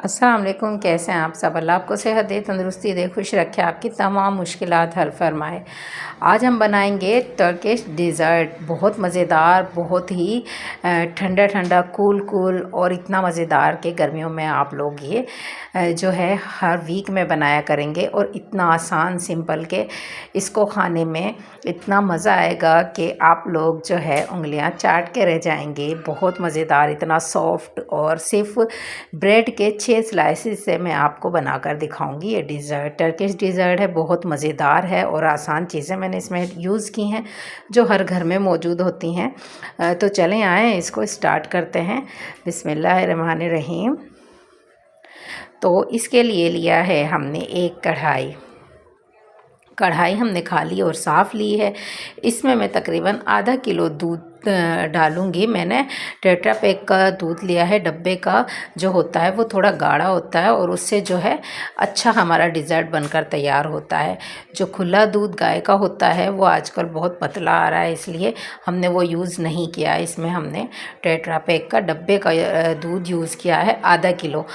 अस्सलाम वालेकुम। कैसे हैं आप सब? अल्लाह आपको सेहत दे, तंदुरुस्ती दे, खुश रखे, आपकी तमाम मुश्किलात हल फरमाए। आज हम बनाएंगे टर्किश डिज़र्ट। बहुत मज़ेदार, बहुत ही ठंडा ठंडा, कूल कूल और इतना मज़ेदार कि गर्मियों में आप लोग ये जो है हर वीक में बनाया करेंगे। और इतना आसान, सिंपल के इसको खाने में इतना मज़ा आएगा कि आप लोग जो है उंगलियां चाट के रह जाएंगे। बहुत मज़ेदार, इतना सॉफ्ट, और सिर्फ ब्रेड के 6 स्लाइसिस से मैं आपको बनाकर दिखाऊंगी। ये डिज़र्ट टर्किश डिज़र्ट है, बहुत मज़ेदार है और आसान चीज़ें मैंने इसमें यूज़ की हैं जो हर घर में मौजूद होती हैं। तो चलें आए इसको स्टार्ट करते हैं। बिस्मिल्लाहिर्रहमानिर्रहीम। तो इसके लिए लिया है हमने एक कढ़ाई हमने खाली और साफ़ ली है। इसमें मैं तकरीबन आधा किलो दूध डालूंगी। मैंने टेट्रा पैक का दूध लिया है, डब्बे का जो होता है वो थोड़ा गाढ़ा होता है और उससे जो है अच्छा हमारा डिज़र्ट बनकर तैयार होता है। जो खुला दूध गाय का होता है वो आजकल बहुत पतला आ रहा है, इसलिए हमने वो यूज़ नहीं किया। इसमें हमने टेट्रा पैक का डब्बे का दूध यूज़ किया है, आधा किलो।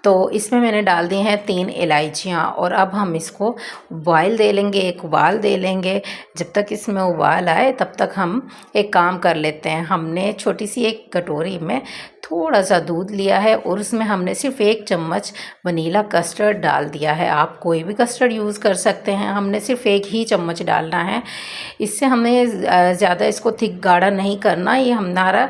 तो इसमें मैंने डाल दी हैं 3 इलायचियाँ। और अब हम इसको बॉयल दे लेंगे, एक उबाल दे लेंगे। जब तक इसमें उबाल आए तब तक हम एक काम कर लेते हैं। हमने छोटी सी एक कटोरी में थोड़ा सा दूध लिया है और उसमें हमने सिर्फ 1 चम्मच वनीला कस्टर्ड डाल दिया है। आप कोई भी कस्टर्ड यूज़ कर सकते हैं, हमने सिर्फ 1 ही चम्मच डालना है। इससे हमें ज़्यादा इसको थिक गाढ़ा नहीं करना, ये हमारा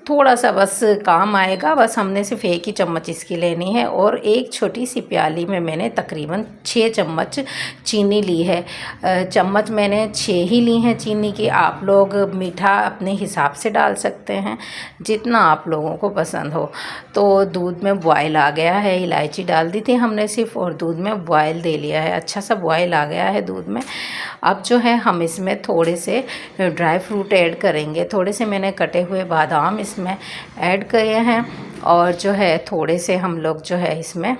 थोड़ा सा बस काम आएगा। बस हमने सिर्फ 1 ही चम्मच इसकी लेनी है। और एक छोटी सी प्याली में मैंने तकरीबन 6 चम्मच चीनी ली है। चम्मच मैंने 6 ही ली हैं चीनी की। आप लोग मीठा अपने हिसाब से डाल सकते हैं, जितना आप लोगों को पसंद हो। तो दूध में बॉयल आ गया है, इलायची डाल दी थी हमने सिर्फ, और दूध में बॉयल दे लिया है। अच्छा सा बॉयल आ गया है दूध में। अब जो है हम इसमें थोड़े से ड्राई फ्रूट ऐड करेंगे। थोड़े से मैंने कटे हुए बादाम इसमें ऐड किए हैं, और जो है थोड़े से हम लोग जो है इसमें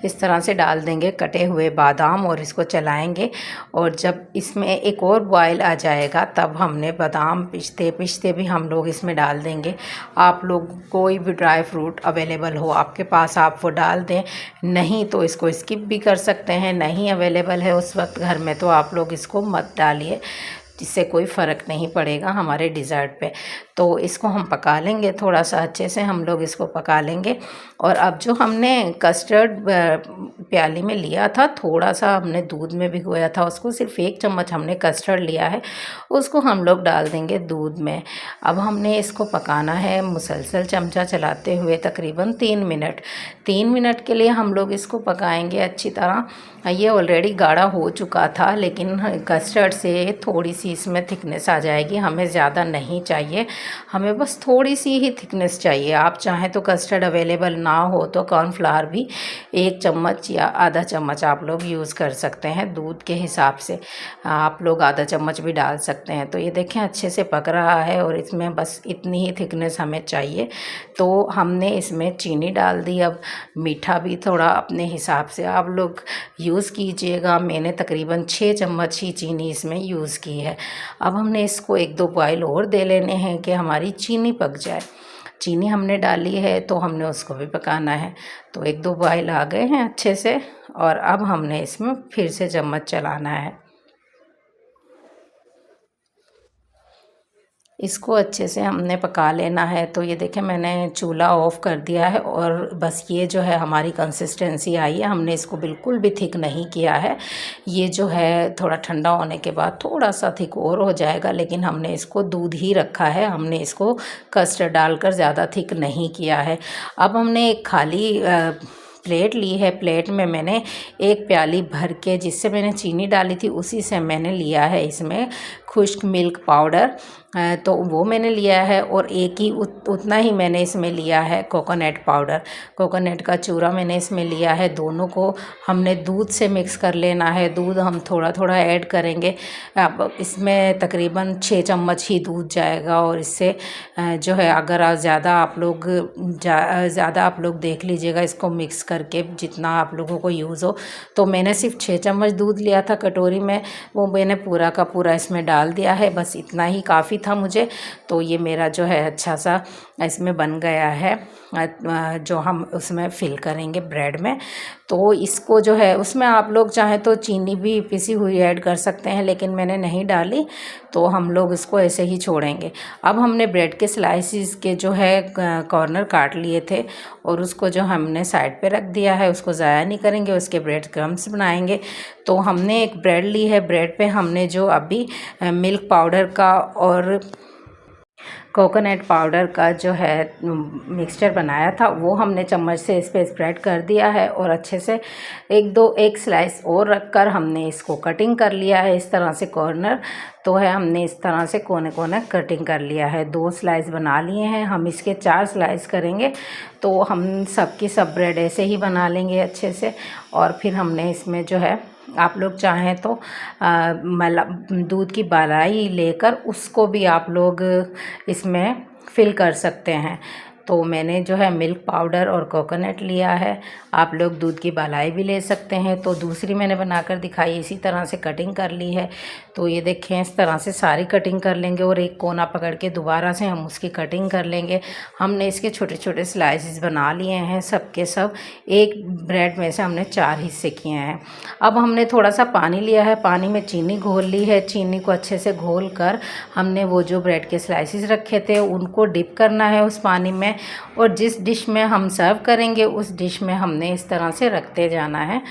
इस तरह से डाल देंगे कटे हुए बादाम, और इसको चलाएंगे। और जब इसमें एक और बॉयल आ जाएगा तब हमने बादाम पिस्ते पिस्ते भी हम लोग इसमें डाल देंगे। आप लोग कोई भी ड्राई फ्रूट अवेलेबल हो आपके पास आप वो डाल दें, नहीं तो इसको स्किप भी कर सकते हैं। नहीं अवेलेबल है उस वक्त घर में तो आप लोग इसको मत डालिए, जिससे कोई फ़र्क नहीं पड़ेगा हमारे डिज़र्ट पे। तो इसको हम पका लेंगे, थोड़ा सा अच्छे से हम लोग इसको पका लेंगे। और अब जो हमने कस्टर्ड प्याली में लिया था, थोड़ा सा हमने दूध में भिगोया था उसको, सिर्फ 1 चम्मच हमने कस्टर्ड लिया है, उसको हम लोग डाल देंगे दूध में। अब हमने इसको पकाना है मुसलसल चमचा चलाते हुए तकरीबन 3 मिनट के लिए हम लोग इसको पकाएंगे अच्छी तरह। ये ऑलरेडी गाढ़ा हो चुका था, लेकिन कस्टर्ड से थोड़ी सी इसमें थिकनेस आ जाएगी। हमें ज़्यादा नहीं चाहिए, हमें बस थोड़ी सी ही थिकनेस चाहिए। आप चाहें तो कस्टर्ड अवेलेबल ना हो तो कॉर्नफ्लावर भी 1 चम्मच या आधा चम्मच आप लोग यूज़ कर सकते हैं। दूध के हिसाब से आप लोग आधा चम्मच भी डाल सकते हैं। तो ये देखें अच्छे से पक रहा है और इसमें बस इतनी ही थिकनेस हमें चाहिए। तो हमने इसमें चीनी डाल दी। अब मीठा भी थोड़ा अपने हिसाब से आप लोग यूज़ कीजिएगा। मैंने तकरीबन 6 चम्मच ही चीनी इसमें यूज़ की है। अब हमने इसको 1-2 बॉयल और दे लेने हैं कि हमारी चीनी पक जाए। चीनी हमने डाली है तो हमने उसको भी पकाना है। तो 1-2 बॉयल आ गए हैं अच्छे से, और अब हमने इसमें फिर से चम्मच चलाना है। इसको अच्छे से हमने पका लेना है। तो ये देखें मैंने चूल्हा ऑफ़ कर दिया है, और बस ये जो है हमारी कंसिस्टेंसी आई है। हमने इसको बिल्कुल भी थिक नहीं किया है। ये जो है थोड़ा ठंडा होने के बाद थोड़ा सा थिक और हो जाएगा, लेकिन हमने इसको दूध ही रखा है, हमने इसको कस्टर्ड डालकर ज़्यादा थिक नहीं किया है। अब हमने एक खाली प्लेट ली है। प्लेट में मैंने 1 प्याली भर के, जिससे मैंने चीनी डाली थी उसी से मैंने लिया है इसमें खुश्क मिल्क पाउडर। तो वो मैंने लिया है, और एक ही उतना ही मैंने इसमें लिया है कोकोनट पाउडर। कोकोनट का चूरा मैंने इसमें लिया है। दोनों को हमने दूध से मिक्स कर लेना है। दूध हम थोड़ा थोड़ा ऐड करेंगे। अब इसमें तकरीबन 6 चम्मच ही दूध जाएगा, और इससे जो है अगर ज़्यादा आप लोग देख लीजिएगा इसको मिक्स करके जितना आप लोगों को यूज़ हो। तो मैंने सिर्फ 6 चम्मच दूध लिया था कटोरी में, वो मैंने पूरा का पूरा इसमें डाल डाल दिया है, बस इतना ही काफ़ी था मुझे। तो ये मेरा जो है अच्छा सा इसमें बन गया है, जो हम उसमें फिल करेंगे ब्रेड में। तो इसको जो है उसमें आप लोग चाहें तो चीनी भी पिसी हुई ऐड कर सकते हैं, लेकिन मैंने नहीं डाली, तो हम लोग इसको ऐसे ही छोड़ेंगे। अब हमने ब्रेड के स्लाइसिस के जो है कॉर्नर काट लिए थे और उसको जो हमने साइड पे रख दिया है, उसको ज़ाया नहीं करेंगे, उसके ब्रेड क्रम्स बनाएंगे। तो हमने एक ब्रेड ली है, ब्रेड पे हमने जो अभी मिल्क पाउडर का और कोकोनट पाउडर का जो है मिक्सचर बनाया था, वो हमने चम्मच से इस पर स्प्रेड कर दिया है और अच्छे से एक स्लाइस और रखकर हमने इसको कटिंग कर लिया है। इस तरह से कॉर्नर तो है, हमने इस तरह से कोने कोने कटिंग कर लिया है। 2 स्लाइस बना लिए हैं, हम इसके 4 स्लाइस करेंगे। तो हम सबकी सब ब्रेड ऐसे ही बना लेंगे अच्छे से। और फिर हमने इसमें जो है, आप लोग चाहें तो दूध की मलाई लेकर उसको भी आप लोग इसमें फिल कर सकते हैं। तो मैंने जो है मिल्क पाउडर और कोकोनट लिया है, आप लोग दूध की मलाई भी ले सकते हैं। तो दूसरी मैंने बनाकर दिखाई, इसी तरह से कटिंग कर ली है। तो ये देखें, इस तरह से सारी कटिंग कर लेंगे और एक कोना पकड़ के दोबारा से हम उसकी कटिंग कर लेंगे। हमने इसके छोटे छोटे स्लाइसेस बना लिए हैं, सब के सब एक ब्रेड में से हमने 4 हिस्से किए हैं। अब हमने थोड़ा सा पानी लिया है, पानी में चीनी घोल ली है। चीनी को अच्छे से घोल कर हमने वो जो ब्रेड के स्लाइसेस रखे थे उनको डिप करना है उस पानी में, और जिस डिश में हम सर्व करेंगे उस डिश में हमने इस तरह से रखते जाना है।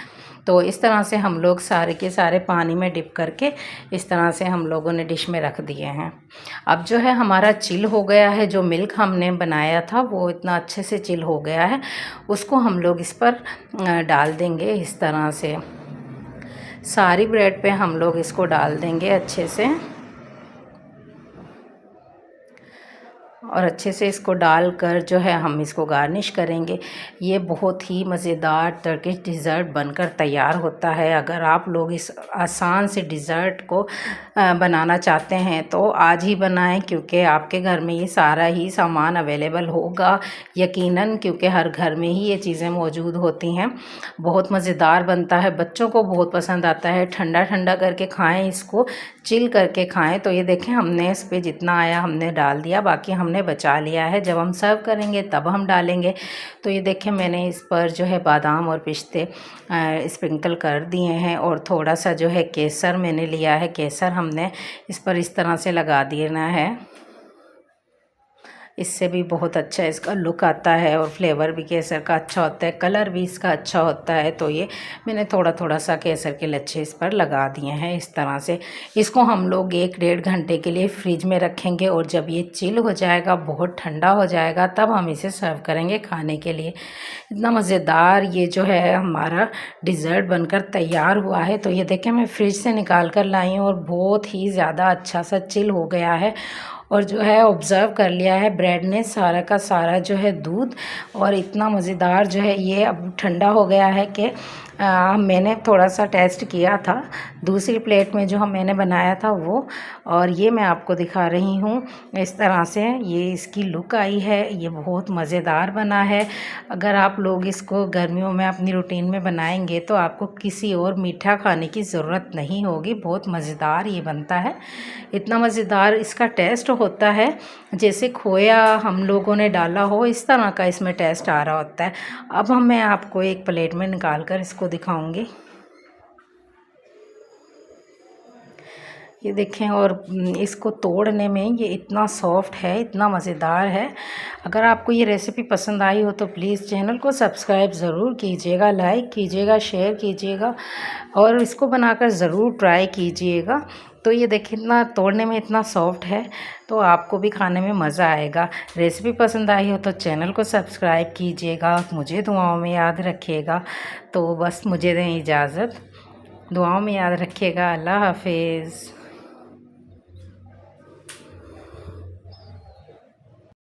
तो इस तरह से हम लोग सारे के सारे पानी में डिप करके इस तरह से हम लोगों ने डिश में रख दिए हैं। अब जो है हमारा चिल हो गया है, जो मिल्क हमने बनाया था वो इतना अच्छे से चिल हो गया है। उसको हम लोग इस पर डाल देंगे। इस तरह से सारी ब्रेड पे हम लोग इसको डाल देंगे अच्छे से, और अच्छे से इसको डालकर जो है हम इसको गार्निश करेंगे। ये बहुत ही मज़ेदार टर्किश डिज़र्ट बनकर तैयार होता है। अगर आप लोग इस आसान से डिज़र्ट को बनाना चाहते हैं तो आज ही बनाएं, क्योंकि आपके घर में ये सारा ही सामान अवेलेबल होगा यकीनन, क्योंकि हर घर में ही ये चीज़ें मौजूद होती हैं। बहुत मज़ेदार बनता है, बच्चों को बहुत पसंद आता है। ठंडा ठंडा करके खाएँ, इसको चिल करके खाएँ। तो ये देखें, हमने इस पर जितना आया हमने डाल दिया, बाकी हमने बचा लिया है, जब हम सर्व करेंगे तब हम डालेंगे। तो ये देखें, मैंने इस पर जो है बादाम और पिस्ते स्प्रिंकल कर दिए हैं, और थोड़ा सा जो है केसर मैंने लिया है, केसर हमने इस पर इस तरह से लगा देना है। इससे भी बहुत अच्छा इसका लुक आता है और फ्लेवर भी केसर का अच्छा होता है, कलर भी इसका अच्छा होता है। तो ये मैंने थोड़ा थोड़ा सा केसर के लच्छे इस पर लगा दिए हैं। इस तरह से इसको हम लोग 1-1.5 घंटे के लिए फ्रिज में रखेंगे, और जब ये चिल हो जाएगा, बहुत ठंडा हो जाएगा, तब हम इसे सर्व करेंगे खाने के लिए। इतना मज़ेदार ये जो है हमारा डिज़र्ट बनकर तैयार हुआ है। तो ये देखें, मैं फ्रिज से निकाल कर लाई हूँ और बहुत ही ज़्यादा अच्छा सा चिल हो गया है, और जो है ऑब्ज़र्व कर लिया है ब्रेड ने सारा का सारा जो है दूध। और इतना मज़ेदार जो है ये अब ठंडा हो गया है कि मैंने थोड़ा सा टेस्ट किया था दूसरी प्लेट में जो मैंने बनाया था वो, और ये मैं आपको दिखा रही हूँ। इस तरह से ये इसकी लुक आई है, ये बहुत मज़ेदार बना है। अगर आप लोग इसको गर्मियों में अपनी रूटीन में बनाएंगे तो आपको किसी और मीठा खाने की ज़रूरत नहीं होगी। बहुत मज़ेदार ये बनता है, इतना मज़ेदार इसका टेस्ट होता है जैसे खोया हम लोगों ने डाला हो, इस तरह का इसमें टेस्ट आ रहा होता है। अब मैं आपको एक प्लेट में निकाल कर इसको दिखाऊंगी। ये देखें, और इसको तोड़ने में ये इतना सॉफ्ट है, इतना मज़ेदार है। अगर आपको ये रेसिपी पसंद आई हो तो प्लीज़ चैनल को सब्सक्राइब ज़रूर कीजिएगा, लाइक कीजिएगा, शेयर कीजिएगा, और इसको बनाकर ज़रूर ट्राई कीजिएगा। तो ये देखिए, इतना तोड़ने में इतना सॉफ्ट है, तो आपको भी खाने में मज़ा आएगा। रेसिपी पसंद आई हो तो चैनल को सब्सक्राइब कीजिएगा, मुझे दुआओं में याद रखिएगा। तो बस मुझे दें इजाज़त, दुआओं में याद रखिएगा। अल्लाह हाफिज़।